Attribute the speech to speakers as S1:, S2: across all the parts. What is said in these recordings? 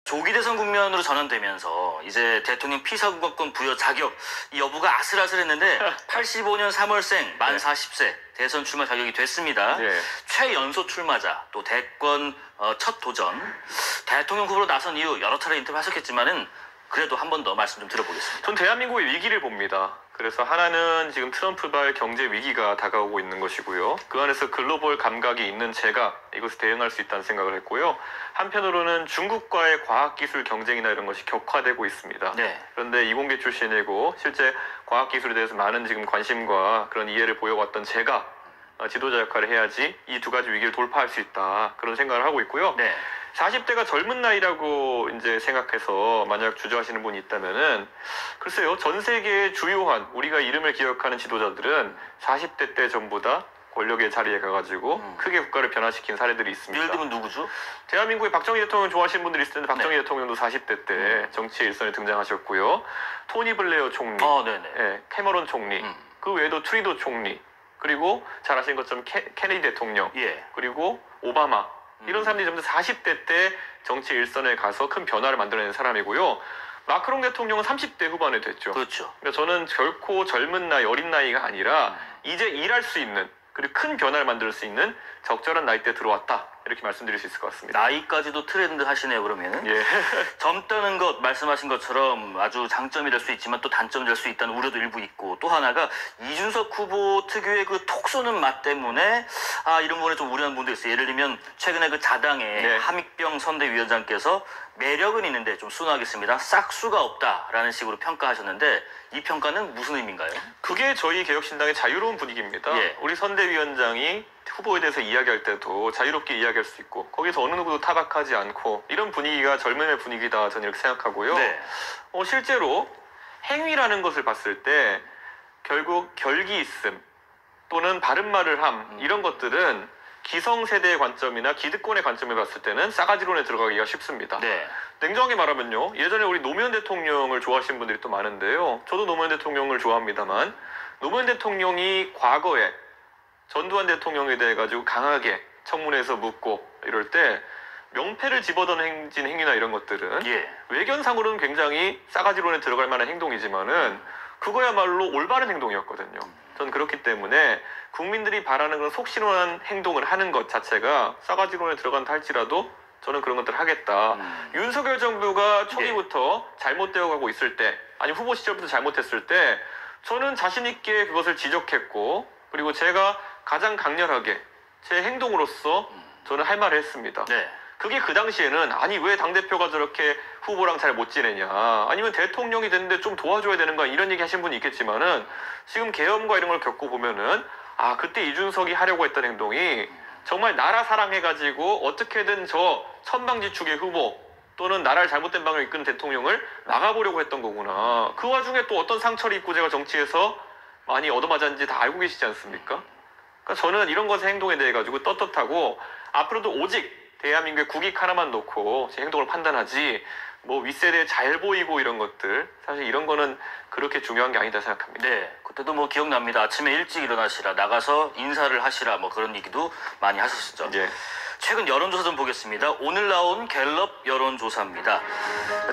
S1: 조기 대선 국면으로 전환되면서 이제 대통령 피사국가권 부여 자격 이 여부가 아슬아슬했는데 85년 3월생 만 40세 대선 출마 자격이 됐습니다.
S2: 네.
S1: 최연소 출마자 또 대권 첫 도전 대통령 후보로 나선 이후 여러 차례 인터뷰하셨겠지만은 그래도 한 번 더 말씀 좀 들어보겠습니다.
S2: 전 대한민국의 위기를 봅니다. 그래서 하나는 지금 트럼프발 경제 위기가 다가오고 있는 것이고요. 그 안에서 글로벌 감각이 있는 제가 이것을 대응할 수 있다는 생각을 했고요. 한편으로는 중국과의 과학기술 경쟁이나 이런 것이 격화되고 있습니다.
S1: 네.
S2: 그런데 이공계 출신이고 실제 과학기술에 대해서 많은 지금 관심과 그런 이해를 보여왔던 제가 지도자 역할을 해야지 이 두 가지 위기를 돌파할 수 있다. 그런 생각을 하고 있고요.
S1: 네.
S2: 40대가 젊은 나이라고 이제 생각해서 만약 주저하시는 분이 있다면은 글쎄요, 전 세계의 주요한 우리가 이름을 기억하는 지도자들은 40대 때 전부 다 권력의 자리에 가가지고 크게 국가를 변화시킨 사례들이 있습니다.
S1: 예를 들면 누구죠?
S2: 대한민국의 박정희 대통령 좋아하시는 분들이 있을 텐데 박정희
S1: 네.
S2: 대통령도 40대 때 정치의 일선에 등장하셨고요. 토니 블레어 총리,
S1: 네네.
S2: 예, 캐머런 총리, 그 외에도 트리도 총리, 그리고 잘 아시는 것처럼 케네디 대통령,
S1: 예.
S2: 그리고 오바마 이런 사람들이 전부 다 40대 때 정치 일선에 가서 큰 변화를 만들어낸 사람이고요. 마크롱 대통령은 30대 후반에 됐죠.
S1: 그렇죠.
S2: 그러니까 저는 결코 젊은 나이, 어린 나이가 아니라 이제 일할 수 있는 그리고 큰 변화를 만들 수 있는 적절한 나이대에 들어왔다. 이렇게 말씀드릴 수 있을 것 같습니다.
S1: 나이까지도 트렌드 하시네요, 그러면은.
S2: 예.
S1: 젊다는 것 말씀하신 것처럼 아주 장점이 될 수 있지만 또 단점이 될 수 있다는 우려도 일부 있고 또 하나가 이준석 후보 특유의 그 톡 쏘는 맛 때문에 이런 부분에 좀 우려하는 분도 있어요. 예를 들면 최근에 그 자당의
S2: 네.
S1: 함익병 선대위원장께서 매력은 있는데 좀 순화하겠습니다. 싹수가 없다라는 식으로 평가하셨는데 이 평가는 무슨 의미인가요?
S2: 그게 저희 개혁신당의 자유로운 분위기입니다.
S1: 예.
S2: 우리 선대위원장이 후보에 대해서 이야기할 때도 자유롭게 이야기할 수 있고 거기서 어느 누구도 타박하지 않고 이런 분위기가 젊음의 분위기다 저는 이렇게 생각하고요.
S1: 네.
S2: 실제로 행위라는 것을 봤을 때 결국 결기 있음 또는 바른 말을 함 이런 것들은 기성세대의 관점이나 기득권의 관점에 봤을 때는 싸가지론에 들어가기가 쉽습니다.
S1: 네.
S2: 냉정하게 말하면요. 예전에 우리 노무현 대통령을 좋아하시는 분들이 또 많은데요. 저도 노무현 대통령을 좋아합니다만 노무현 대통령이 과거에 전두환 대통령에 대해 가지고 강하게 청문회에서 묻고 이럴 때 명패를 집어던진 행위나 이런 것들은
S1: 예.
S2: 외견상으로는 굉장히 싸가지론에 들어갈 만한 행동이지만은 그거야말로 올바른 행동이었거든요. 저는 그렇기 때문에 국민들이 바라는 그런 속시원한 행동을 하는 것 자체가 싸가지론에 들어간다 할지라도 저는 그런 것들을 하겠다. 윤석열 정부가 초기부터 잘못되어 가고 있을 때 아니 후보 시절부터 잘못했을 때 저는 자신 있게 그것을 지적했고 그리고 제가 가장 강렬하게 제 행동으로서 저는 할 말을 했습니다.
S1: 네.
S2: 그게 그 당시에는 아니 왜 당대표가 저렇게 후보랑 잘 못 지내냐 아니면 대통령이 됐는데 좀 도와줘야 되는 거야 이런 얘기 하신 분이 있겠지만은 지금 계엄과 이런 걸 겪어보면은 그때 이준석이 하려고 했던 행동이 정말 나라 사랑해가지고 어떻게든 저 천방지축의 후보 또는 나라를 잘못된 방향으로 이끄는 대통령을 막아보려고 했던 거구나. 그 와중에 또 어떤 상처를 입고 제가 정치에서 많이 얻어맞았는지 다 알고 계시지 않습니까? 그러니까 저는 이런 것의 행동에 대해 가지고 떳떳하고 앞으로도 오직 대한민국의 국익 하나만 놓고 제 행동을 판단하지 뭐 윗세대에 잘 보이고 이런 것들 사실 이런 거는 그렇게 중요한 게 아니다 생각합니다.
S1: 네, 그때도 뭐 기억납니다. 아침에 일찍 일어나시라, 나가서 인사를 하시라, 뭐 그런 얘기도 많이 하셨었죠.
S2: 예.
S1: 최근 여론조사 좀 보겠습니다. 오늘 나온 갤럽 여론조사입니다.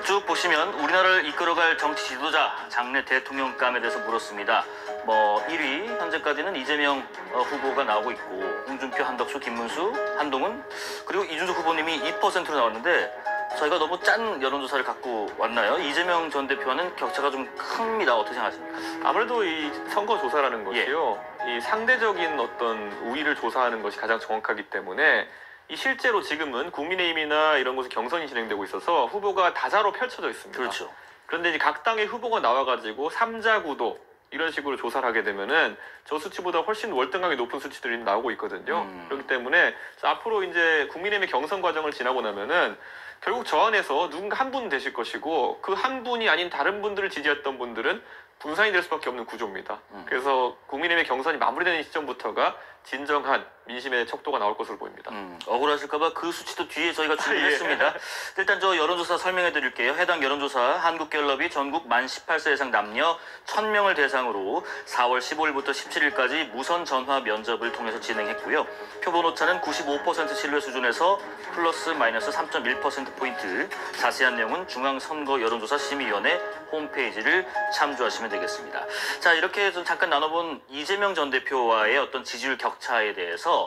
S1: 쭉 보시면 우리나라를 이끌어갈 정치 지도자, 장래 대통령감에 대해서 물었습니다. 1위 현재까지는 이재명 후보가 나오고 있고 홍준표, 한덕수, 김문수, 한동훈 그리고 이준석 후보님이 2%로 나왔는데 저희가 너무 짠 여론조사를 갖고 왔나요? 이재명 전 대표와는 격차가 좀 큽니다. 어떻게 생각하십니까?
S2: 아무래도 이 선거 조사라는 것이요. 이 상대적인 어떤 우위를 조사하는 것이 가장 정확하기 때문에 이 실제로 지금은 국민의힘이나 이런 곳에 경선이 진행되고 있어서 후보가 다자로 펼쳐져 있습니다.
S1: 그렇죠.
S2: 그런데 이제 각 당의 후보가 나와가지고 3자 구도 이런 식으로 조사를 하게 되면은 저 수치보다 훨씬 월등하게 높은 수치들이 나오고 있거든요. 그렇기 때문에 앞으로 이제 국민의힘의 경선 과정을 지나고 나면은 결국 저 안에서 누군가 한 분 되실 것이고 그 한 분이 아닌 다른 분들을 지지했던 분들은 분산이 될 수밖에 없는 구조입니다. 그래서 국민의힘의 경선이 마무리되는 시점부터가 진정한 민심의 척도가 나올 것으로 보입니다.
S1: 억울하실까봐 그 수치도 뒤에 저희가 준비했습니다.
S2: 예.
S1: 일단 저 여론조사 설명해 드릴게요. 해당 여론조사 한국갤럽이 전국 만 18세 이상 남녀 1000명을 대상으로 4월 15일부터 17일까지 무선 전화 면접을 통해서 진행했고요. 표본 오차는 95% 신뢰 수준에서 플러스 마이너스 3.1%포인트. 자세한 내용은 중앙선거 여론조사 심의위원회 홈페이지를 참조하시면 되겠습니다. 자, 이렇게 좀 잠깐 나눠본 이재명 전 대표와의 어떤 지지율 격차에 대해서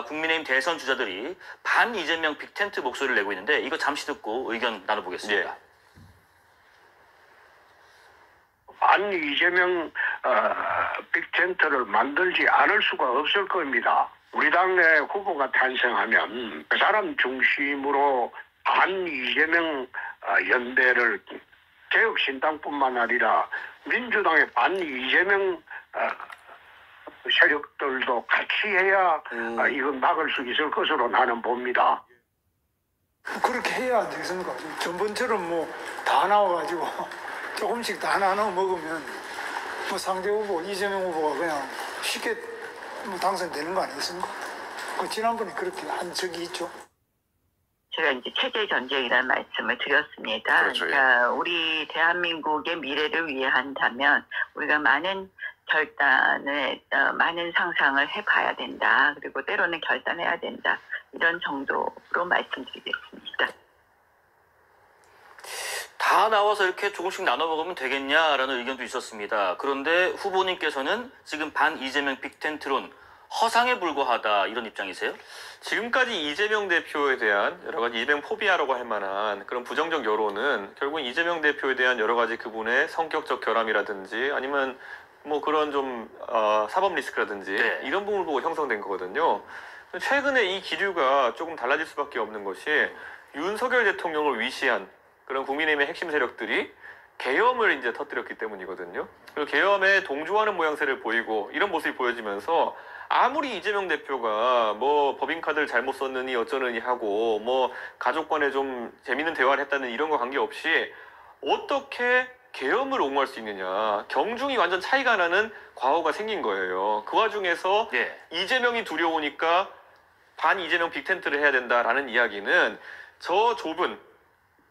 S1: 국민의힘 대선 주자들이 반 이재명 빅텐트 목소리를 내고 있는데 이거 잠시 듣고 의견 나눠보겠습니다.
S2: 예.
S3: 반 이재명 빅텐트를 만들지 않을 수가 없을 겁니다. 우리 당내 후보가 탄생하면 그 사람 중심으로 반 이재명 연대를 개혁신당뿐만 아니라 민주당의 반 이재명 세력들도 같이 해야 이건 막을 수 있을 것으로 나는 봅니다.
S4: 그렇게 해야 안 되겠습니까? 전번처럼 뭐 다 나와가지고 조금씩 다 나눠 먹으면 뭐 상대 후보 이재명 후보가 그냥 쉽게 뭐 당선되는 거 아니겠습니까? 그 지난번에 그렇게 한 적이 있죠.
S5: 제가 이제 체제 전쟁이라는 말씀을 드렸습니다.
S2: 그렇죠, 예.
S5: 그러니까 우리 대한민국의 미래를 위해 한다면 우리가 많은 결단을, 많은 상상을 해봐야 된다. 그리고 때로는 결단해야 된다. 이런 정도로 말씀드리겠습니다.
S1: 다 나와서 이렇게 조금씩 나눠 먹으면 되겠냐라는 의견도 있었습니다. 그런데 후보님께서는 지금 반 이재명 빅텐트론 허상에 불과하다 이런 입장이세요?
S2: 지금까지 이재명 대표에 대한 여러 가지 이재명 포비아라고 할 만한 그런 부정적 여론은 결국 이재명 대표에 대한 여러 가지 그분의 성격적 결함이라든지 아니면 뭐 그런 좀 사법 리스크라든지
S1: 네.
S2: 이런 부분을 보고 형성된 거거든요. 최근에 이 기류가 조금 달라질 수밖에 없는 것이 윤석열 대통령을 위시한 그런 국민의힘의 핵심 세력들이 계엄을 이제 터뜨렸기 때문이거든요. 그리고 계엄에 동조하는 모양새를 보이고 이런 모습이 보여지면서 아무리 이재명 대표가 뭐 법인카드를 잘못 썼느니 어쩌느니 하고 뭐 가족 간에 좀 재밌는 대화를 했다는 이런 거 관계없이 어떻게 계엄을 옹호할 수 있느냐. 경중이 완전 차이가 나는 과오가 생긴 거예요. 그 와중에서
S1: 예.
S2: 이재명이 두려우니까 반 이재명 빅텐트를 해야 된다라는 이야기는 저 좁은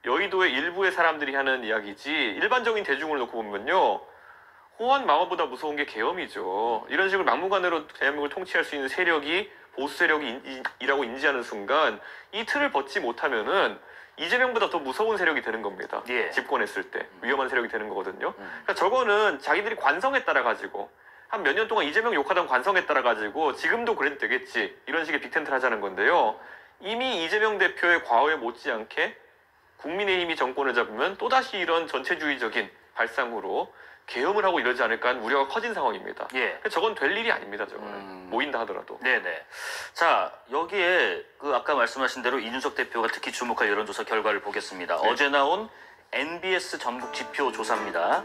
S2: 여의도의 일부의 사람들이 하는 이야기지 일반적인 대중을 놓고 보면요. 호환 마마보다 무서운 게 계엄이죠. 이런 식으로 막무가내로 대한민국을 통치할 수 있는 세력이 보수 세력이라고 인지하는 순간 이 틀을 벗지 못하면은 이재명보다 더 무서운 세력이 되는 겁니다.
S1: 예.
S2: 집권했을 때 위험한 세력이 되는 거거든요. 그러니까 저거는 자기들이 관성에 따라 가지고 한 몇 년 동안 이재명 욕하던 관성에 따라 가지고 지금도 그래도 되겠지 이런 식의 빅텐트를 하자는 건데요. 이미 이재명 대표의 과오에 못지않게 국민의힘이 정권을 잡으면 또다시 이런 전체주의적인 발상으로 계엄을 하고 이러지 않을까 하는 우려가 커진 상황입니다.
S1: 예.
S2: 저건 될 일이 아닙니다. 저거는 모인다 하더라도.
S1: 네네. 자, 여기에 그 아까 말씀하신 대로 이준석 대표가 특히 주목할 여론조사 결과를 보겠습니다.
S2: 네.
S1: 어제 나온 NBS 전국 지표 조사입니다.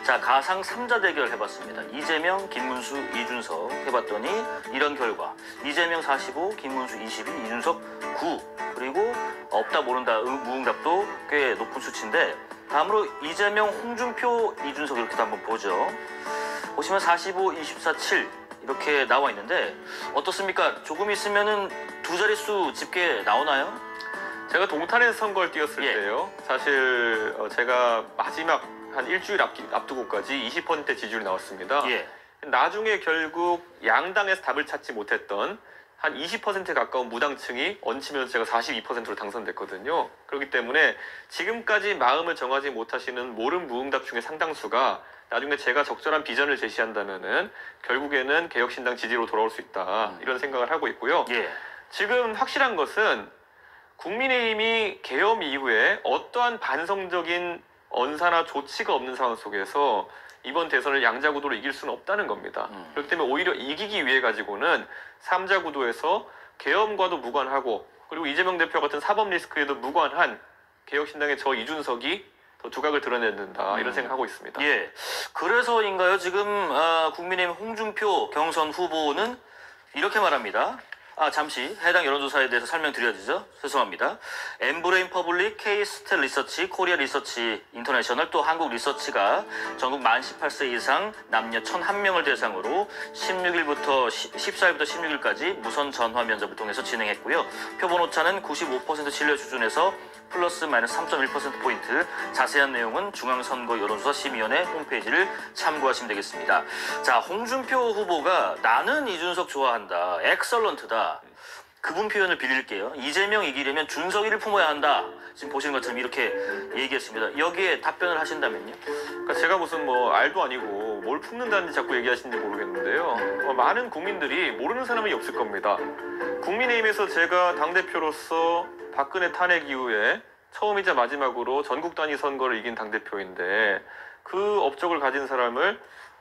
S1: 자, 가상 3자 대결 해봤습니다. 이재명, 김문수, 이준석 해봤더니 이런 결과. 이재명 45, 김문수 22, 이준석 9. 그리고 없다 모른다 무응답도 꽤 높은 수치인데 다음으로 이재명, 홍준표, 이준석 이렇게도 한번 보죠. 보시면 45, 24, 7 이렇게 나와 있는데 어떻습니까? 조금 있으면은 두 자릿수 집계 나오나요?
S2: 제가 동탄에서 선거를 뛰었을
S1: 예.
S2: 때요. 사실 제가 마지막 한 일주일 앞두고까지 20% 지지율이 나왔습니다.
S1: 예.
S2: 나중에 결국 양당에서 답을 찾지 못했던 한 20% 가까운 무당층이 얹히면서 제가 42%로 당선됐거든요. 그렇기 때문에 지금까지 마음을 정하지 못하시는 모른 무응답 중에 상당수가 나중에 제가 적절한 비전을 제시한다면은 결국에는 개혁신당 지지로 돌아올 수 있다. 이런 생각을 하고 있고요.
S1: 예.
S2: 지금 확실한 것은 국민의힘이 계엄 이후에 어떠한 반성적인 언사나 조치가 없는 상황 속에서 이번 대선을 양자 구도로 이길 수는 없다는 겁니다. 그렇기 때문에 오히려 이기기 위해 가지고는 3자 구도에서 계엄과도 무관하고 그리고 이재명 대표 같은 사법 리스크에도 무관한 개혁신당의 저 이준석이 더 두각을 드러내야 된다 이런 생각하고 있습니다.
S1: 예. 그래서인가요? 지금 국민의힘 홍준표 경선 후보는 이렇게 말합니다. 잠시 해당 여론조사에 대해서 설명드려야죠. 죄송합니다. 엠브레인 퍼블릭, K스텔 리서치, 코리아 리서치 인터내셔널 또 한국 리서치가 전국 만 18세 이상 남녀 1,001명을 대상으로 14일부터 16일까지 무선 전화 면접을 통해서 진행했고요. 표본 오차는 95% 신뢰 수준에서 플러스 마이너스 3.1%포인트. 자세한 내용은 중앙선거 여론조사 심의위원회 홈페이지를 참고하시면 되겠습니다. 자, 홍준표 후보가 나는 이준석 좋아한다. 엑설런트다. 그분 표현을 빌릴게요. 이재명 이기려면 준석이를 품어야 한다. 지금 보시는 것처럼 이렇게 얘기했습니다. 여기에 답변을 하신다면요?
S2: 그러니까 제가 무슨 뭐 알도 아니고 뭘 품는다는지 자꾸 얘기하시는지 모르겠는데요. 많은 국민들이 모르는 사람이 없을 겁니다. 국민의힘에서 제가 당대표로서 박근혜 탄핵 이후에 처음이자 마지막으로 전국 단위 선거를 이긴 당대표인데 그 업적을 가진 사람을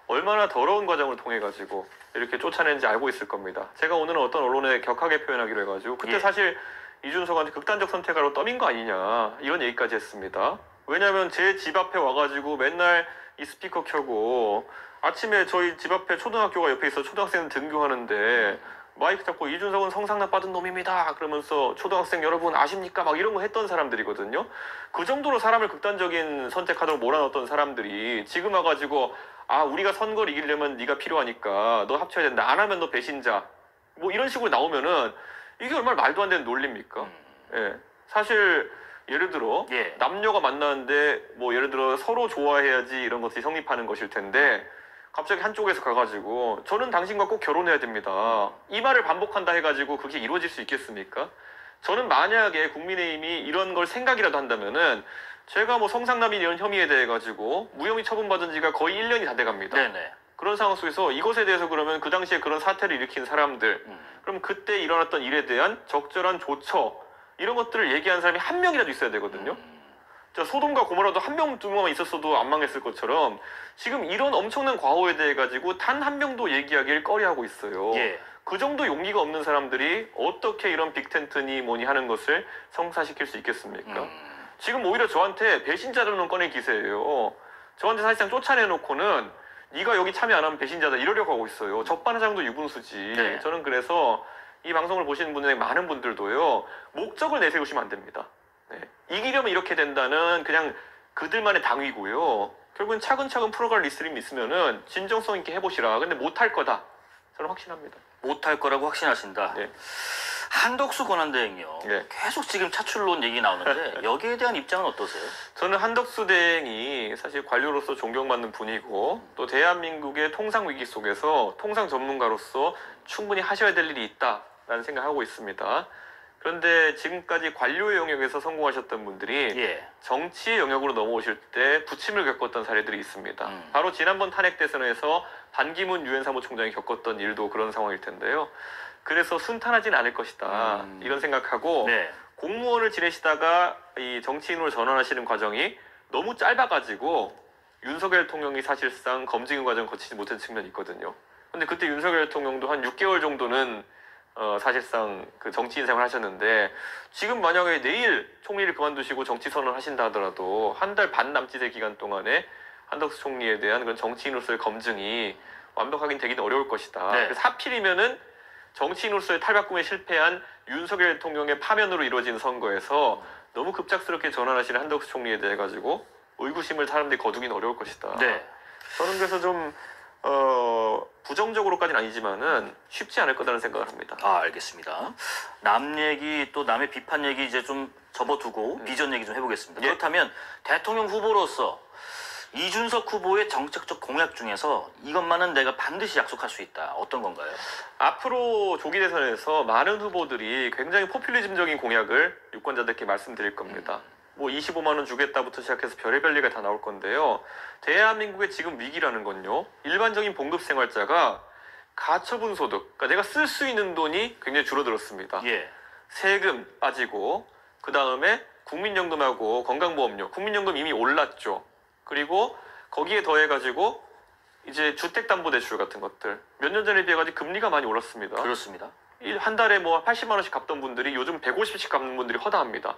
S2: 얼마나 더러운 과정을 통해 가지고 이렇게 쫓아낸지 알고 있을 겁니다. 제가 오늘은 어떤 언론에 격하게 표현하기로 해가지고 그때
S1: 예.
S2: 사실 이준석한테 극단적 선택하러 떠민 거 아니냐 이런 얘기까지 했습니다. 왜냐하면 제 집 앞에 와가지고 맨날 이 스피커 켜고 아침에 저희 집 앞에 초등학교가 옆에 있어 초등학생 등교하는데 마이크 잡고 이준석은 성상납 받은 놈입니다 그러면서 초등학생 여러분 아십니까 막 이런 거 했던 사람들이거든요. 그 정도로 사람을 극단적인 선택하도록 몰아넣었던 사람들이 지금 와가지고 우리가 선거를 이기려면 네가 필요하니까 너 합쳐야 된다. 안 하면 너 배신자. 뭐 이런 식으로 나오면은 이게 얼마나 말도 안 되는 논리입니까? 예. 사실 예를 들어 남녀가 만나는데 뭐 예를 들어 서로 좋아해야지 이런 것들이 성립하는 것일 텐데 갑자기 한쪽에서 가가지고 저는 당신과 꼭 결혼해야 됩니다. 이 말을 반복한다 해가지고 그게 이루어질 수 있겠습니까? 저는 만약에 국민의힘이 이런 걸 생각이라도 한다면은 제가 뭐 성상납의 이런 혐의에 대해 가지고 무혐의 처분받은 지가 거의 1년이 다 돼갑니다.
S1: 네네.
S2: 그런 상황 속에서 이것에 대해서 그러면 그 당시에 그런 사태를 일으킨 사람들 그럼 그때 일어났던 일에 대한 적절한 조처 이런 것들을 얘기한 사람이 한 명이라도 있어야 되거든요. 자, 소돔과 고모라도 한 명, 두 명만 있었어도 안 망했을 것처럼 지금 이런 엄청난 과오에 대해 가지고 단 한 명도 얘기하길 꺼려하고 있어요.
S1: 예.
S2: 그 정도 용기가 없는 사람들이 어떻게 이런 빅텐트니 뭐니 하는 것을 성사시킬 수 있겠습니까? 지금 오히려 저한테 배신자들은 꺼낸 기세예요. 저한테 사실상 쫓아내놓고는 네가 여기 참여 안 하면 배신자다 이러려고 하고 있어요. 적반하장도 유분수지.
S1: 네.
S2: 저는 그래서 이 방송을 보시는 분들 많은 분들도요. 목적을 내세우시면 안 됩니다. 네. 이기려면 이렇게 된다는 그냥 그들만의 당위고요. 결국은 차근차근 풀어갈 리스트림이 있으면은 진정성 있게 해보시라. 근데 못할 거다. 저는 확신합니다.
S1: 못할 거라고 확신하신다.
S2: 네.
S1: 한덕수 권한대행이요.
S2: 네.
S1: 계속 지금 차출론 얘기 나오는데 여기에 대한 입장은 어떠세요?
S2: 저는 한덕수 대행이 사실 관료로서 존경받는 분이고 또 대한민국의 통상 위기 속에서 통상 전문가로서 충분히 하셔야 될 일이 있다라는 생각하고 있습니다. 그런데 지금까지 관료의 영역에서 성공하셨던 분들이 정치의 영역으로 넘어오실 때 부침을 겪었던 사례들이 있습니다. 바로 지난번 탄핵 대선에서 반기문 유엔 사무총장이 겪었던 일도 그런 상황일 텐데요. 그래서 순탄하진 않을 것이다. 이런 생각하고 공무원을 지내시다가 이 정치인으로 전환하시는 과정이 너무 짧아가지고 윤석열 대통령이 사실상 검증 과정 거치지 못한 측면이 있거든요. 근데 그때 윤석열 대통령도 한 6개월 정도는 사실상 그 정치인 생활 하셨는데 지금 만약에 내일 총리를 그만두시고 정치 선언을 하신다 하더라도 한 달 반 남짓의 기간 동안에 한덕수 총리에 대한 그런 정치인으로서의 검증이 완벽하게 되기는 어려울 것이다. 그래서 하필이면은 정치인으로서의 탈바꿈에 실패한 윤석열 대통령의 파면으로 이루어진 선거에서 너무 급작스럽게 전환하시는 한덕수 총리에 대해 가지고 의구심을 사람들이 거두기는 어려울 것이다. 저는 그래서 좀 부정적으로까지는 아니지만은 쉽지 않을 거라는 생각을 합니다.
S1: 알겠습니다. 남 얘기 또 남의 비판 얘기 이제 좀 접어두고 비전 얘기 좀 해보겠습니다. 그렇다면 대통령 후보로서 이준석 후보의 정책적 공약 중에서 이것만은 내가 반드시 약속할 수 있다. 어떤 건가요?
S2: 앞으로 조기 대선에서 많은 후보들이 굉장히 포퓰리즘적인 공약을 유권자들께 말씀드릴 겁니다. 뭐 25만 원 주겠다부터 시작해서 별의별 얘기가 다 나올 건데요. 대한민국의 지금 위기라는 건요. 일반적인 봉급 생활자가 가처분 소득, 그러니까 내가 쓸 수 있는 돈이 굉장히 줄어들었습니다. 세금 빠지고 그 다음에 국민연금하고 건강보험료, 국민연금 이미 올랐죠. 그리고 거기에 더해가지고 이제 주택담보대출 같은 것들 몇 년 전에 비해가지고 금리가 많이 올랐습니다.
S1: 그렇습니다.
S2: 한 달에 뭐 80만 원씩 갚던 분들이 요즘 150씩 갚는 분들이 허다합니다.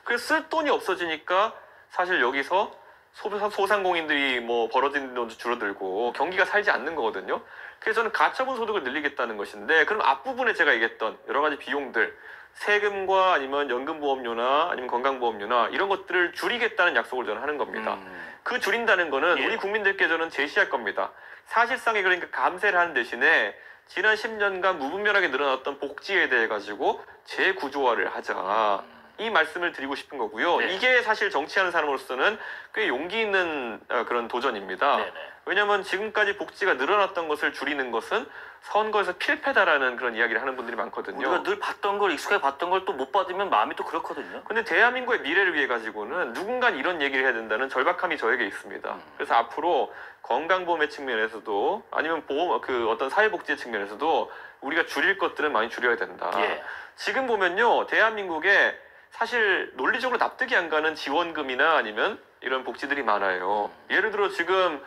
S2: 그래서 쓸 돈이 없어지니까 사실 여기서 소상공인들이 뭐 벌어지는 돈도 줄어들고 경기가 살지 않는 거거든요. 그래서 저는 가처분 소득을 늘리겠다는 것인데 그럼 앞부분에 제가 얘기했던 여러 가지 비용들 세금과 아니면 연금보험료나 아니면 건강보험료나 이런 것들을 줄이겠다는 약속을 저는 하는 겁니다. 그 줄인다는 거는
S1: 예.
S2: 우리 국민들께 저는 제시할 겁니다. 사실상의 그러니까 감세를 하는 대신에 지난 10년간 무분별하게 늘어났던 복지에 대해 가지고 재구조화를 하자. 이 말씀을 드리고 싶은 거고요.
S1: 네.
S2: 이게 사실 정치하는 사람으로서는 꽤 용기 있는 그런 도전입니다.
S1: 네네.
S2: 왜냐하면 지금까지 복지가 늘어났던 것을 줄이는 것은 선거에서 필패다라는 그런 이야기를 하는 분들이 많거든요.
S1: 우리가 늘 봤던 걸 익숙하게 봤던 걸 또 못 받으면 마음이 또 그렇거든요.
S2: 근데 대한민국의 미래를 위해 가지고는 누군가 이런 얘기를 해야 된다는 절박함이 저에게 있습니다. 그래서 앞으로 건강보험의 측면에서도 아니면 보험 어떤 사회복지의 측면에서도 우리가 줄일 것들은 많이 줄여야 된다.
S1: 예.
S2: 지금 보면요, 대한민국에 사실 논리적으로 납득이 안 가는 지원금이나 아니면 이런 복지들이 많아요. 예를 들어 지금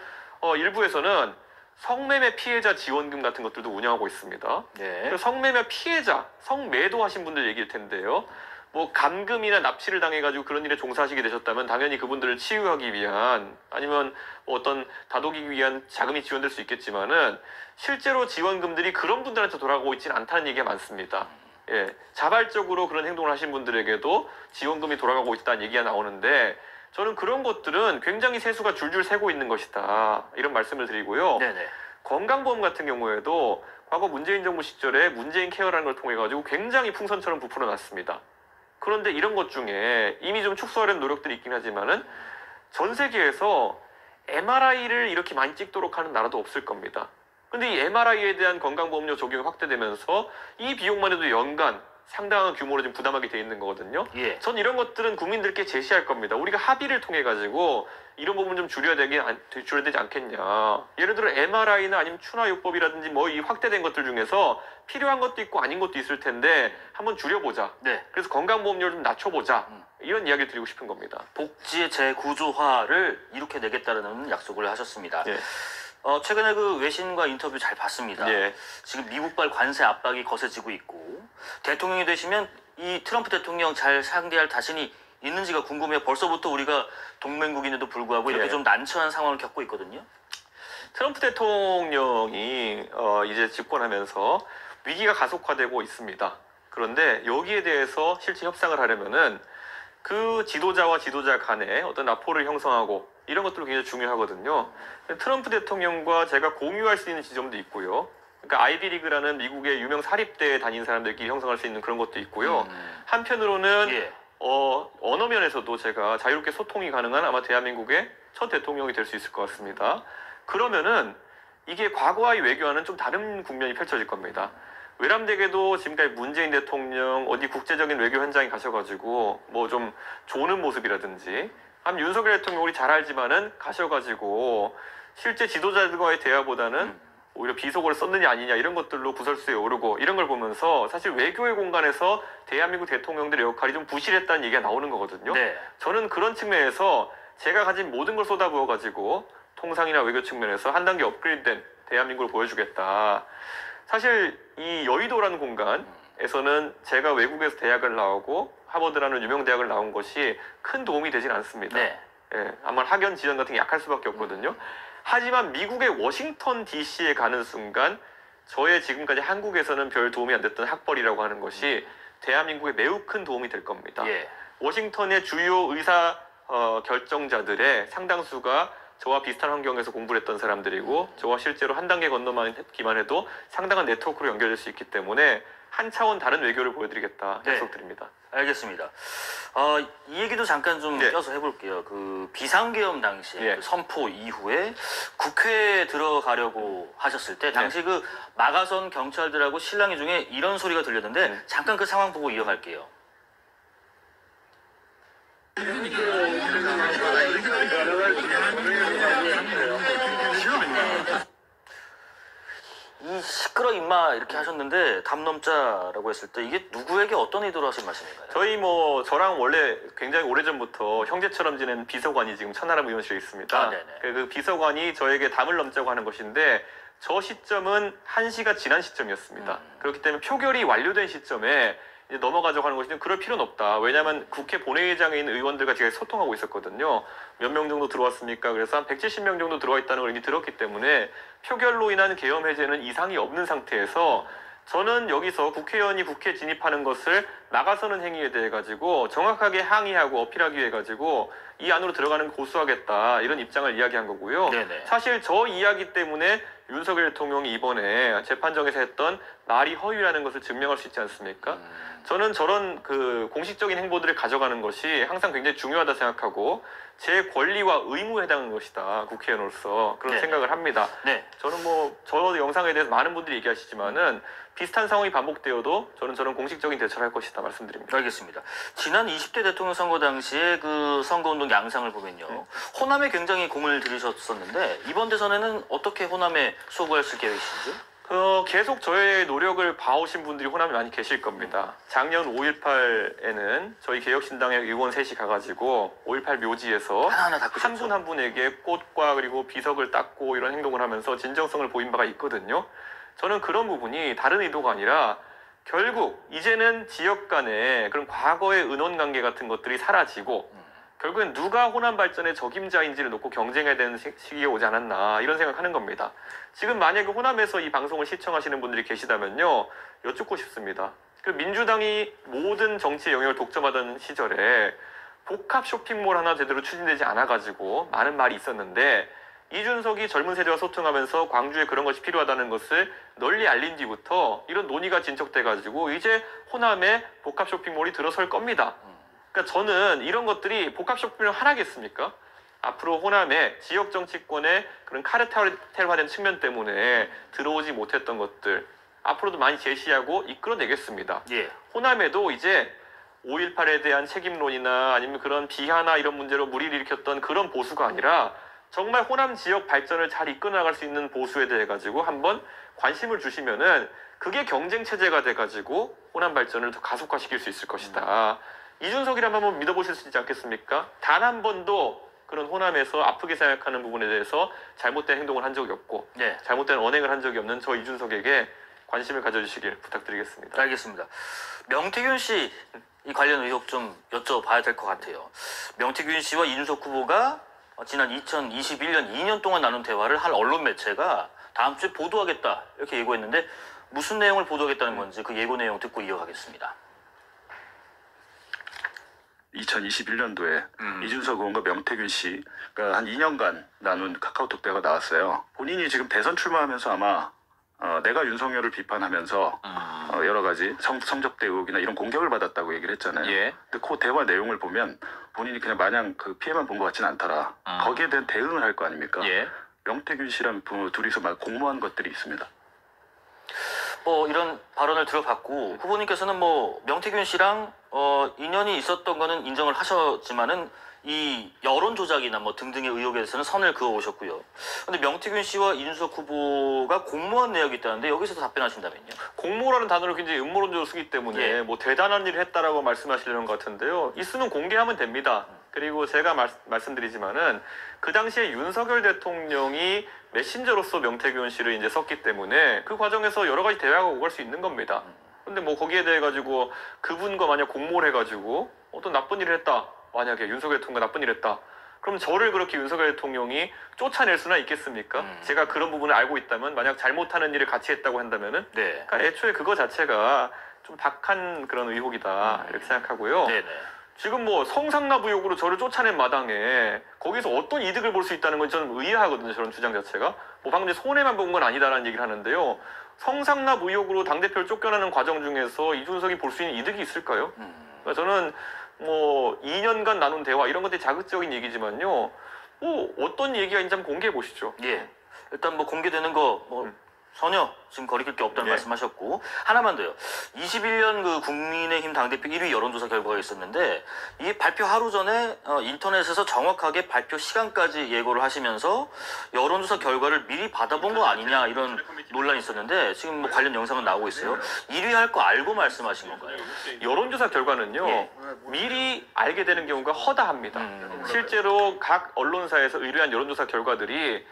S2: 일부에서는 성매매 피해자 지원금 같은 것들도 운영하고 있습니다.
S1: 예.
S2: 성매매 피해자, 성매도 하신 분들 얘기일 텐데요. 뭐 감금이나 납치를 당해가지고 그런 일에 종사하시게 되셨다면 당연히 그분들을 치유하기 위한 아니면 뭐 어떤 다독이기 위한 자금이 지원될 수 있겠지만은 실제로 지원금들이 그런 분들한테 돌아가고 있지는 않다는 얘기가 많습니다. 예, 자발적으로 그런 행동을 하신 분들에게도 지원금이 돌아가고 있다는 얘기가 나오는데 저는 그런 것들은 굉장히 세수가 줄줄 새고 있는 것이다. 이런 말씀을 드리고요.
S1: 네네.
S2: 건강보험 같은 경우에도 과거 문재인 정부 시절에 문재인 케어라는 걸 통해 가지고 굉장히 풍선처럼 부풀어 났습니다. 그런데 이런 것 중에 이미 좀 축소하려는 노력들이 있긴 하지만은 전 세계에서 MRI를 이렇게 많이 찍도록 하는 나라도 없을 겁니다. 근데 이 MRI에 대한 건강보험료 적용이 확대되면서 이 비용만 해도 연간 상당한 규모로 지금 부담하게 돼 있는 거거든요.
S1: 예.
S2: 전 이런 것들은 국민들께 제시할 겁니다. 우리가 합의를 통해 가지고 이런 부분 좀 줄여야 되지 않겠냐. 예를 들어 MRI나 아니면 추나요법이라든지 뭐 이 확대된 것들 중에서 필요한 것도 있고 아닌 것도 있을 텐데 한번 줄여보자.
S1: 네.
S2: 그래서 건강보험료를 좀 낮춰보자. 이런 이야기를 드리고 싶은 겁니다.
S1: 복지의 재구조화를 이룩해내겠다는 약속을 하셨습니다.
S2: 예.
S1: 최근에 그 외신과 인터뷰 잘 봤습니다.
S2: 예.
S1: 지금 미국발 관세 압박이 거세지고 있고 대통령이 되시면 이 트럼프 대통령 잘 상대할 자신이 있는지가 궁금해요. 벌써부터 우리가 동맹국인에도 불구하고 이렇게
S2: 예.
S1: 좀 난처한 상황을 겪고 있거든요.
S2: 트럼프 대통령이 이제 집권하면서 위기가 가속화되고 있습니다. 그런데 여기에 대해서 실제 협상을 하려면은 그 지도자와 지도자 간에 어떤 라포를 형성하고 이런 것들도 굉장히 중요하거든요. 트럼프 대통령과 제가 공유할 수 있는 지점도 있고요. 그러니까 아이비리그라는 미국의 유명 사립대에 다닌 사람들끼리 형성할 수 있는 그런 것도 있고요. 한편으로는
S1: 예.
S2: 언어 면에서도 제가 자유롭게 소통이 가능한 아마 대한민국의 첫 대통령이 될 수 있을 것 같습니다. 그러면은 이게 과거와의 외교와는 좀 다른 국면이 펼쳐질 겁니다. 외람되게도 지금까지 문재인 대통령 어디 국제적인 외교 현장에 가셔가지고 뭐 좀 조는 모습이라든지 아니면 윤석열 대통령 우리 잘 알지만은 가셔가지고 실제 지도자들과의 대화보다는 오히려 비속어를 썼느냐 아니냐 이런 것들로 구설수에 오르고 이런 걸 보면서 사실 외교의 공간에서 대한민국 대통령들의 역할이 좀 부실했다는 얘기가 나오는 거거든요.
S1: 네.
S2: 저는 그런 측면에서 제가 가진 모든 걸 쏟아부어가지고 통상이나 외교 측면에서 한 단계 업그레이드된 대한민국을 보여주겠다. 사실 이 여의도라는 공간에서는 제가 외국에서 대학을 나오고 하버드라는 유명 대학을 나온 것이 큰 도움이 되진 않습니다.
S1: 네.
S2: 예, 아마 학연 지연 같은 게 약할 수밖에 없거든요. 하지만 미국의 워싱턴 DC에 가는 순간 저의 지금까지 한국에서는 별 도움이 안 됐던 학벌이라고 하는 것이 대한민국에 매우 큰 도움이 될 겁니다.
S1: 예.
S2: 워싱턴의 주요 의사 결정자들의 상당수가 저와 비슷한 환경에서 공부를 했던 사람들이고 저와 실제로 한 단계 건너기만 해도 상당한 네트워크로 연결될 수 있기 때문에 한 차원 다른 외교를 보여드리겠다
S1: 네.
S2: 약속드립니다.
S1: 알겠습니다. 이 얘기도 잠깐 좀
S2: 네.
S1: 껴서 해볼게요. 그 비상계엄 당시에
S2: 네.
S1: 그 선포 이후에 국회에 들어가려고 하셨을 때 당시 그 막아선 경찰들하고 실랑이 중에 이런 소리가 들렸는데 잠깐 그 상황 보고 이어갈게요. 이 시끄러 임마 이렇게 하셨는데 담 넘자라고 했을 때 이게 누구에게 어떤 의도로 하신 말씀인가요?
S2: 저희 뭐 저랑 원래 굉장히 오래전부터 형제처럼 지낸 비서관이 지금 천하람 의원실에 있습니다.
S1: 아, 네네.
S2: 그 비서관이 저에게 담을 넘자고 하는 것인데 저 시점은 1시가 지난 시점이었습니다. 그렇기 때문에 표결이 완료된 시점에 이제 넘어가자고 하는 것이지 그럴 필요는 없다. 왜냐하면 국회 본회의장에 있는 의원들과 제가 소통하고 있었거든요. 몇 명 정도 들어왔습니까? 그래서 한 170명 정도 들어와 있다는 걸 이미 들었기 때문에 표결로 인한 계엄 해제는 이상이 없는 상태에서 저는 여기서 국회의원이 국회에 진입하는 것을 나가서는 행위에 대해 가지고 정확하게 항의하고 어필하기 위해 가지고 이 안으로 들어가는 걸 고수하겠다 이런 입장을 이야기한 거고요.
S1: 네네.
S2: 사실 저 이야기 때문에 윤석열 대통령이 이번에 재판정에서 했던 말이 허위라는 것을 증명할 수 있지 않습니까? 저는 저런 그 공식적인 행보들을 가져가는 것이 항상 굉장히 중요하다 생각하고 제 권리와 의무에 해당하는 것이다. 국회의원으로서 그런
S1: 네네.
S2: 생각을 합니다.
S1: 네.
S2: 저는 뭐 저 영상에 대해서 많은 분들이 얘기하시지만은 비슷한 상황이 반복되어도 저는 저런 공식적인 대처를 할 것이다 말씀드립니다.
S1: 알겠습니다. 지난 20대 대통령 선거 당시에 그 선거운동 양상을 보면요. 호남에 굉장히 공을 들이셨었는데 이번 대선에는 어떻게 호남에 소구하실 계획이신지?
S2: 계속 저의 노력을 봐오신 분들이 호남에 많이 계실 겁니다. 작년 5.18에는 저희 개혁신당의 의원 셋이 가가지고 5.18 묘지에서
S1: 하나하나 다
S2: 한 분 한 분에게 꽃과 그리고 비석을 닦고 이런 행동을 하면서 진정성을 보인 바가 있거든요. 저는 그런 부분이 다른 의도가 아니라 결국 이제는 지역 간의 그런 과거의 은원관계 같은 것들이 사라지고 결국엔 누가 호남 발전의 적임자인지를 놓고 경쟁해야 되는 시기가 오지 않았나 이런 생각하는 겁니다. 지금 만약에 호남에서 이 방송을 시청하시는 분들이 계시다면요. 여쭙고 싶습니다. 그 민주당이 모든 정치의 영역을 독점하던 시절에 복합 쇼핑몰 하나 제대로 추진되지 않아가지고 많은 말이 있었는데 이준석이 젊은 세대와 소통하면서 광주에 그런 것이 필요하다는 것을 널리 알린 뒤부터 이런 논의가 진척돼가지고 이제 호남에 복합 쇼핑몰이 들어설 겁니다. 그러니까 저는 이런 것들이 복합 쇼핑몰 하나겠습니까? 앞으로 호남에 지역 정치권의 그런 카르텔화된 측면 때문에 들어오지 못했던 것들 앞으로도 많이 제시하고 이끌어내겠습니다.
S1: 예.
S2: 호남에도 이제 5.18에 대한 책임론이나 아니면 그런 비하나 이런 문제로 무리를 일으켰던 그런 보수가 아니라 정말 호남 지역 발전을 잘 이끌어 나갈 수 있는 보수에 대해 가지고 한번 관심을 주시면은 그게 경쟁 체제가 돼 가지고 호남 발전을 더 가속화시킬 수 있을 것이다. 이준석이라면 한번 믿어보실 수 있지 않겠습니까? 단 한 번도 그런 호남에서 아프게 생각하는 부분에 대해서 잘못된 행동을 한 적이 없고
S1: 네.
S2: 잘못된 언행을 한 적이 없는 저 이준석에게 관심을 가져주시길 부탁드리겠습니다.
S1: 알겠습니다. 명태균 씨 이 관련 의혹 좀 여쭤봐야 될 것 같아요. 명태균 씨와 이준석 후보가 지난 2021년 2년 동안 나눈 대화를 한 언론 매체가 다음 주에 보도하겠다 이렇게 예고했는데 무슨 내용을 보도하겠다는 건지 그 예고 내용 듣고 이어가겠습니다.
S6: 2021년도에 이준석 의원과 명태균 씨가 한 2년간 나눈 카카오톡 대화가 나왔어요. 본인이 지금 대선 출마하면서 아마 내가 윤석열을 비판하면서 여러 가지 성접대 의혹이나 이런 공격을 받았다고 얘기를 했잖아요.
S1: 예.
S6: 근데 그 대화 내용을 보면 본인이 그냥 마냥 그 피해만 본 것 같지는 않더라. 거기에 대한 대응을 할 거 아닙니까?
S1: 예.
S6: 명태균 씨랑 둘이서 막 공모한 것들이 있습니다.
S1: 이런 발언을 들어봤고 후보님께서는 명태균 씨랑 인연이 있었던 거는 인정을 하셨지만은 이 여론 조작이나 등등의 의혹에 대해서는 선을 그어 오셨고요. 근데 명태균 씨와 이준석 후보가 공모한 내역이 있다는데 여기서도 답변하신다면요?
S2: 공모라는 단어를 굉장히 음모론적으로 쓰기 때문에
S1: 예.
S2: 대단한 일을 했다라고 말씀하시려는 것 같은데요. 있으면 공개하면 됩니다. 그리고 제가 말씀드리지만은 그 당시에 윤석열 대통령이 메신저로서 명태균 씨를 이제 썼기 때문에 그 과정에서 여러 가지 대화가 오갈 수 있는 겁니다. 근데 거기에 대해 가지고 그분과 만약 공모를 해가지고 어떤 나쁜 일을 했다. 만약에 윤석열 대통령이 나쁜 일을 했다. 그럼 저를 그렇게 윤석열 대통령이 쫓아낼 수나 있겠습니까? 제가 그런 부분을 알고 있다면 만약 잘못하는 일을 같이 했다고 한다면은
S1: 네.
S2: 그러니까 애초에 그거 자체가 좀 박한 그런 의혹이다 이렇게 생각하고요.
S1: 네네.
S2: 지금 성상납 의혹으로 저를 쫓아낸 마당에 거기서 어떤 이득을 볼 수 있다는 건 저는 의아하거든요. 저런 주장 자체가. 방금 손해만 본 건 아니다라는 얘기를 하는데요. 성상납 의혹으로 당대표를 쫓겨나는 과정 중에서 이준석이 볼 수 있는 이득이 있을까요? 그러니까 저는 2년간 나눈 대화 이런 것들이 자극적인 얘기지만요. 어떤 얘기가 있는지 한번 공개해 보시죠.
S1: 예. 일단 공개되는 거 전혀 지금 거리낄 게 없다는
S2: 예.
S1: 말씀하셨고 하나만 더요. 21년 그 국민의힘 당대표 1위 여론조사 결과가 있었는데 이게 발표 하루 전에 인터넷에서 정확하게 발표 시간까지 예고를 하시면서 여론조사 결과를 미리 받아본 거 아니냐 이런 논란이 있었는데 지금 관련 영상은 나오고 있어요. 1위 할 거 알고 말씀하신 건가요?
S2: 여론조사 결과는요.
S1: 예.
S2: 미리 알게 되는 경우가 허다합니다. 실제로 각 언론사에서 의뢰한 여론조사 결과들이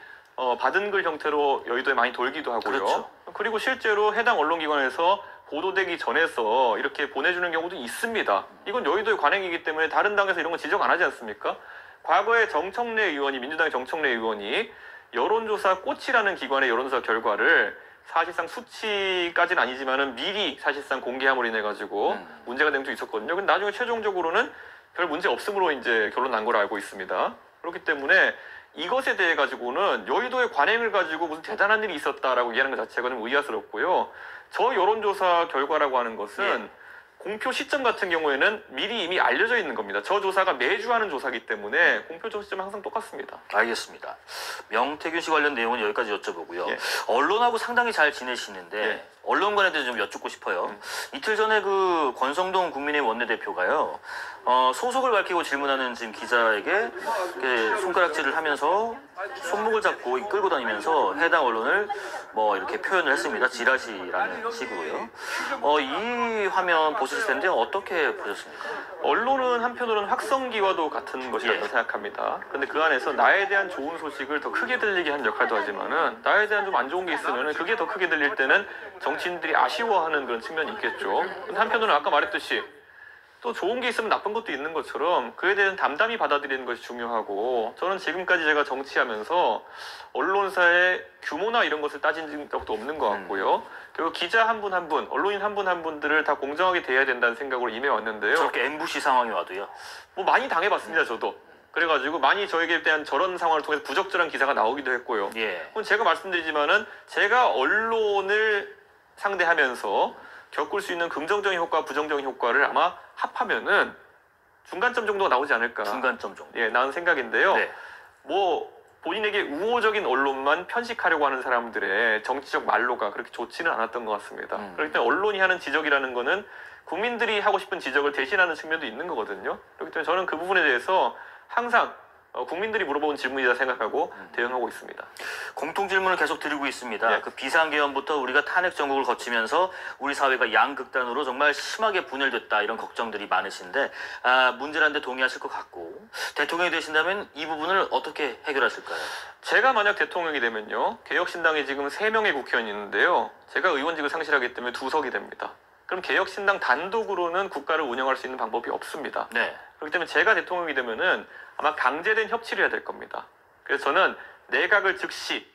S2: 받은 글 형태로 여의도에 많이 돌기도 하고요.
S1: 그렇죠.
S2: 그리고 실제로 해당 언론기관에서 보도되기 전에서 이렇게 보내주는 경우도 있습니다. 이건 여의도의 관행이기 때문에 다른 당에서 이런 거 지적 안 하지 않습니까? 과거에 정청래 의원이, 민주당의 정청래 의원이 여론조사 꽃이라는 기관의 여론조사 결과를 사실상 수치까지는 아니지만은 미리 사실상 공개함으로 인해 가지고 문제가 된 적도 있었거든요. 근데 나중에 최종적으로는 별 문제 없음으로 이제 결론 난 걸로 알고 있습니다. 그렇기 때문에 이것에 대해 가지고는 여의도의 관행을 가지고 무슨 대단한 일이 있었다라고 얘기하는 것 자체가 좀 의아스럽고요. 저 여론조사 결과라고 하는 것은 공표 시점 같은 경우에는 미리 이미 알려져 있는 겁니다. 저 조사가 매주 하는 조사이기 때문에 공표 시점은 항상 똑같습니다.
S1: 알겠습니다. 명태균 씨 관련 내용은 여기까지 여쭤보고요.
S2: 예.
S1: 언론하고 상당히 잘 지내시는데
S2: 예.
S1: 언론관에 대해서 좀 여쭙고 싶어요. 이틀 전에 그 권성동 국민의힘 원내대표가요. 소속을 밝히고 질문하는 지금 기자에게 이렇게 손가락질을 하면서 손목을 잡고 끌고 다니면서 해당 언론을 뭐 이렇게 표현을 했습니다. 지라시라는 식으로요. 이 화면 보셨을 텐데 어떻게 보셨습니까?
S2: 언론은 한편으로는 확성기와도 같은 것이라고
S1: 예.
S2: 생각합니다. 근데 그 안에서 나에 대한 좋은 소식을 더 크게 들리게 하는 역할도 하지만은 나에 대한 좀 안 좋은 게 있으면은 그게 더 크게 들릴 때는 정치인들이 아쉬워하는 그런 측면이 있겠죠. 근데 한편으로는 아까 말했듯이 또 좋은 게 있으면 나쁜 것도 있는 것처럼 그에 대해서 담담히 받아들이는 것이 중요하고, 저는 지금까지 제가 정치하면서 언론사의 규모나 이런 것을 따진 적도 없는 것 같고요. 그리고 기자 한 분 한 분, 언론인 한 분 한 분들을 다 공정하게 대해야 된다는 생각으로 임해왔는데요.
S1: 저렇게 엠부시 상황이 와도요.
S2: 뭐 많이 당해봤습니다, 저도. 그래가지고 많이 저에게 대한 저런 상황을 통해서 부적절한 기사가 나오기도 했고요.
S1: 예.
S2: 그럼 제가 말씀드리지만은 제가 언론을 상대하면서 겪을 수 있는 긍정적인 효과, 부정적인 효과를 아마 합하면은 중간점 정도가 나오지 않을까.
S1: 중간점 정도.
S2: 예, 나는 생각인데요.
S1: 네.
S2: 뭐 본인에게 우호적인 언론만 편식하려고 하는 사람들의 정치적 말로가 그렇게 좋지는 않았던 것 같습니다. 그렇기 때문에 언론이 하는 지적이라는 거는 국민들이 하고 싶은 지적을 대신하는 측면도 있는 거거든요. 그렇기 때문에 저는 그 부분에 대해서 항상 국민들이 물어보는 질문이다 생각하고 대응하고 있습니다.
S1: 공통 질문을 계속 드리고 있습니다.
S2: 예.
S1: 그 비상계엄부터 우리가 탄핵 정국을 거치면서 우리 사회가 양극단으로 정말 심하게 분열됐다, 이런 걱정들이 많으신데 문제라는 데 동의하실 것 같고, 대통령이 되신다면 이 부분을 어떻게 해결하실까요?
S2: 제가 만약 대통령이 되면요, 개혁신당에 지금 3명의 국회의원이 있는데요, 제가 의원직을 상실하기 때문에 2석이 됩니다. 그럼 개혁신당 단독으로는 국가를 운영할 수 있는 방법이 없습니다.
S1: 네.
S2: 그렇기 때문에 제가 대통령이 되면은 아마 강제된 협치를 해야 될 겁니다. 그래서 저는 내각을 즉시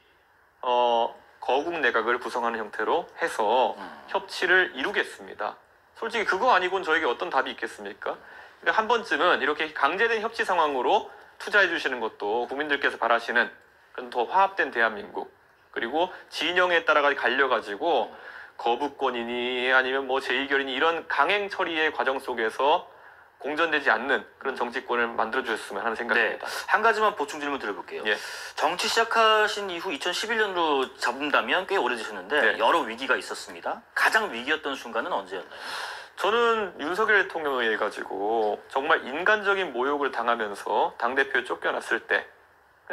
S2: 거국 내각을 구성하는 형태로 해서 협치를 이루겠습니다. 솔직히 그거 아니고는 저에게 어떤 답이 있겠습니까? 그러니까 한 번쯤은 이렇게 강제된 협치 상황으로 투자해 주시는 것도 국민들께서 바라시는 그런 더 화합된 대한민국, 그리고 진영에 따라 갈려가지고 거부권이니 아니면 뭐 제2결이니 이런 강행 처리의 과정 속에서 공전되지 않는 그런 정치권을 만들어 주셨으면 하는
S1: 네.
S2: 생각입니다.
S1: 한 가지만 보충 질문 드려볼게요.
S2: 예.
S1: 정치 시작하신 이후 2011년으로 잡는다면 꽤 오래되셨는데
S2: 네.
S1: 여러 위기가 있었습니다. 가장 위기였던 순간은 언제였나요?
S2: 저는 윤석열 대통령에 의해 가지고 정말 인간적인 모욕을 당하면서 당대표에 쫓겨났을 때,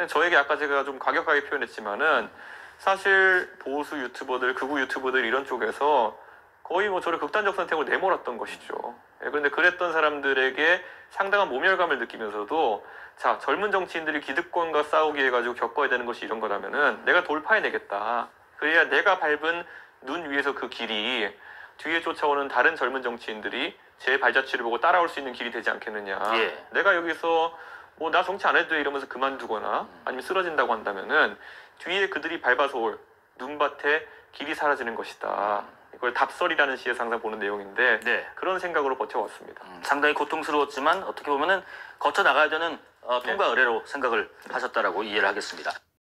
S2: 저에게 아까 제가 좀 과격하게 표현했지만은 사실 보수 유튜버들, 극우 유튜버들 이런 쪽에서 거의 뭐 저를 극단적 선택으로 내몰았던 것이죠. 그런데 그랬던 사람들에게 상당한 모멸감을 느끼면서도, 자, 젊은 정치인들이 기득권과 싸우기 해가지고 겪어야 되는 것이 이런 거라면은 내가 돌파해내겠다. 그래야 내가 밟은 눈 위에서 그 길이 뒤에 쫓아오는 다른 젊은 정치인들이 제 발자취를 보고 따라올 수 있는 길이 되지 않겠느냐.
S1: 예.
S2: 내가 여기서 뭐 나 정치 안 해도 돼 이러면서 그만두거나 아니면 쓰러진다고 한다면은 뒤에 그들이 밟아서 올 눈밭에 길이 사라지는 것이다. 이걸 답설이라는 시에서 항상 보는 내용인데
S1: 네.
S2: 그런 생각으로 버텨왔습니다.
S1: 상당히 고통스러웠지만 어떻게 보면은 거쳐 나가야 되는 통과 의례로 생각을 하셨다라고 이해를 하겠습니다.